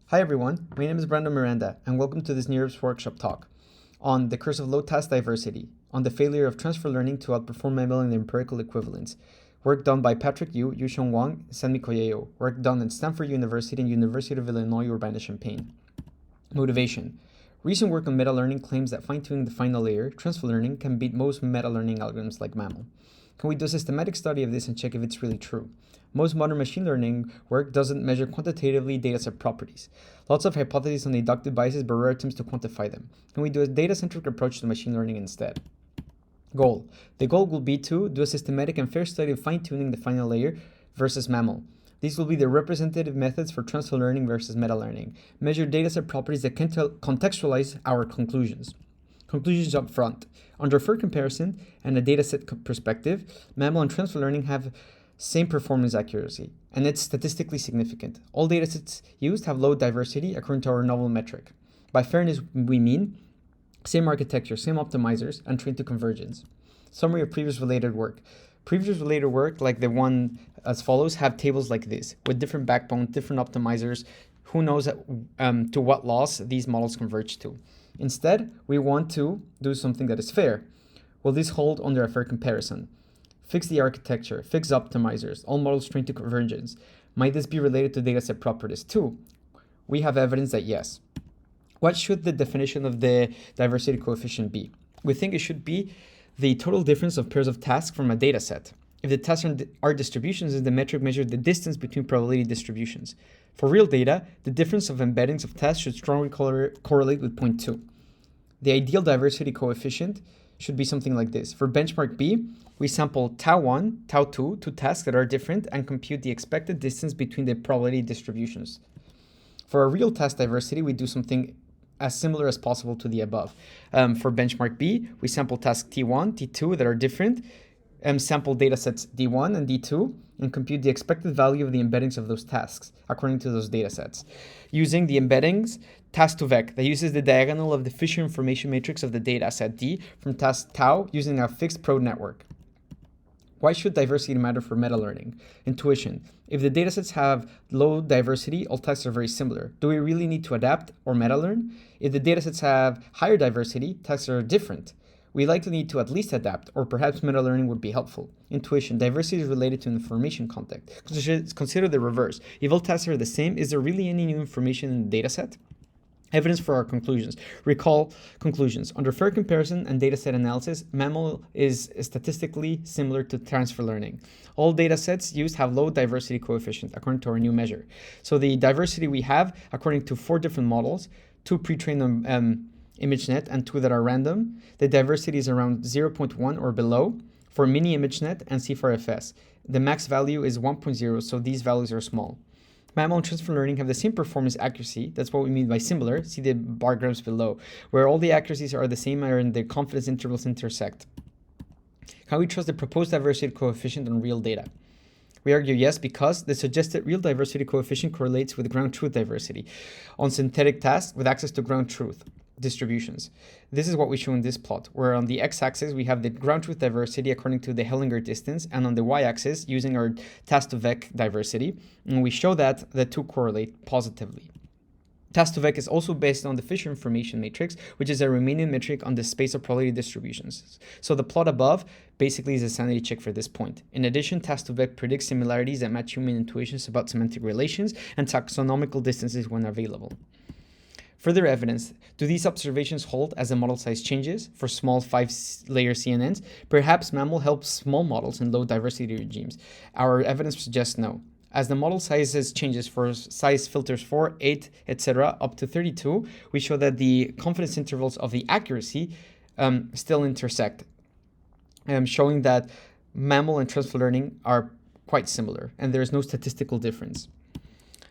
Hi everyone, my name is Brando Miranda, and welcome to this NeurIPS workshop talk on the curse of low task diversity, on the failure of transfer learning to outperform MAML in the empirical equivalence. Work done by Patrick Yu, Yusheng Wang, Sanmi Koyeo. Work done at Stanford University and University of Illinois Urbana-Champaign. Motivation. Recent work on meta-learning claims that fine-tuning the final layer, transfer learning, can beat most meta-learning algorithms like MAML. Can we do a systematic study of this and check if it's really true? Most modern machine learning work doesn't measure quantitatively dataset properties. Lots of hypotheses on deductive biases, but rare attempts to quantify them. Can we do a data-centric approach to machine learning instead? Goal. The goal will be to do a systematic and fair study of fine-tuning the final layer versus MAML. These will be the representative methods for transfer learning versus meta-learning. Measure dataset properties that can contextualize our conclusions. Conclusions up front. Under fair comparison and a dataset perspective, MAML and transfer learning have same performance accuracy, and it's statistically significant. All datasets used have low diversity according to our novel metric. By fairness, we mean same architecture, same optimizers, and trained to convergence. Summary of previous related work. Previous related work, like the one as follows, have tables like this, with different backbones, different optimizers. Who knows to what loss these models converge to. Instead, we want to do something that is fair. Will this hold under a fair comparison? Fix the architecture, fix optimizers, all models trained to convergence. Might this be related to dataset properties too? We have evidence that yes. What should the definition of the diversity coefficient be? We think it should be the total difference of pairs of tasks from a dataset. If the tasks are distributions, then the metric measures the distance between probability distributions. For real data, the difference of embeddings of tasks should strongly correlate with 0.2. The ideal diversity coefficient should be something like this. For benchmark B, we sample tau1, tau2, two tasks that are different, and compute the expected distance between the probability distributions. For a real task diversity, we do something as similar as possible to the above. For benchmark B, we sample task T1, T2 that are different, sample datasets D1 and D2, and compute the expected value of the embeddings of those tasks according to those datasets. Using the embeddings task2vec that uses the diagonal of the Fisher information matrix of the dataset D from task tau using a fixed pro network. Why should diversity matter for meta-learning? Intuition. If the datasets have low diversity, all tasks are very similar. Do we really need to adapt or meta-learn? If the datasets have higher diversity, tasks are different. We likely need to at least adapt, or perhaps meta-learning would be helpful. Intuition. Diversity is related to information content. Consider the reverse. If all tasks are the same, is there really any new information in the dataset? Evidence for our conclusions. Recall conclusions. Under fair comparison and dataset analysis, MAML is statistically similar to transfer learning. All datasets used have low diversity coefficient according to our new measure. So the diversity we have, according to 4 different models, 2 pre-trained on ImageNet and 2 that are random, the diversity is around 0.1 or below for mini ImageNet and CFRFS. The max value is 1.0, so these values are small. MAML and transfer learning have the same performance accuracy. That's what we mean by similar. See the bar graphs below, where all the accuracies are the same and the confidence intervals intersect. Can we trust the proposed diversity coefficient on real data? We argue yes, because the suggested real diversity coefficient correlates with ground truth diversity on synthetic tasks with access to ground truth distributions. This is what we show in this plot, where on the x-axis we have the ground truth diversity according to the Hellinger distance, and on the y-axis using our task-to-vec diversity, and we show that the two correlate positively. Task-to-vec is also based on the Fisher information matrix, which is a Riemannian metric on the space of probability distributions. So the plot above basically is a sanity check for this point. In addition, task-to-vec predicts similarities that match human intuitions about semantic relations and taxonomical distances when available. Further evidence. Do these observations hold as the model size changes for small 5-layer CNNs? Perhaps MAML helps small models in low diversity regimes. Our evidence suggests no. As the model sizes changes for size filters 4, 8, etc. up to 32, we show that the confidence intervals of the accuracy still intersect, showing that MAML and transfer learning are quite similar and there is no statistical difference.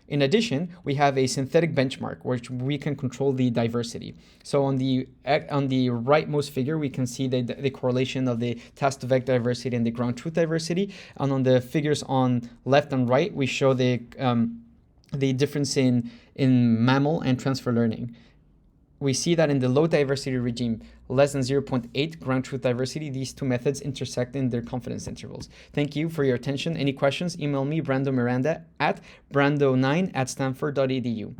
In addition, we have a synthetic benchmark which we can control the diversity. So on the rightmost figure, we can see the correlation of the task-to-vec diversity and the ground truth diversity. And on the figures on left and right, we show the difference in MAML and transfer learning. We see that in the low diversity regime, less than 0.8 ground truth diversity, these two methods intersect in their confidence intervals. Thank you for your attention. Any questions? Email me, Brando Miranda, at brando9@stanford.edu.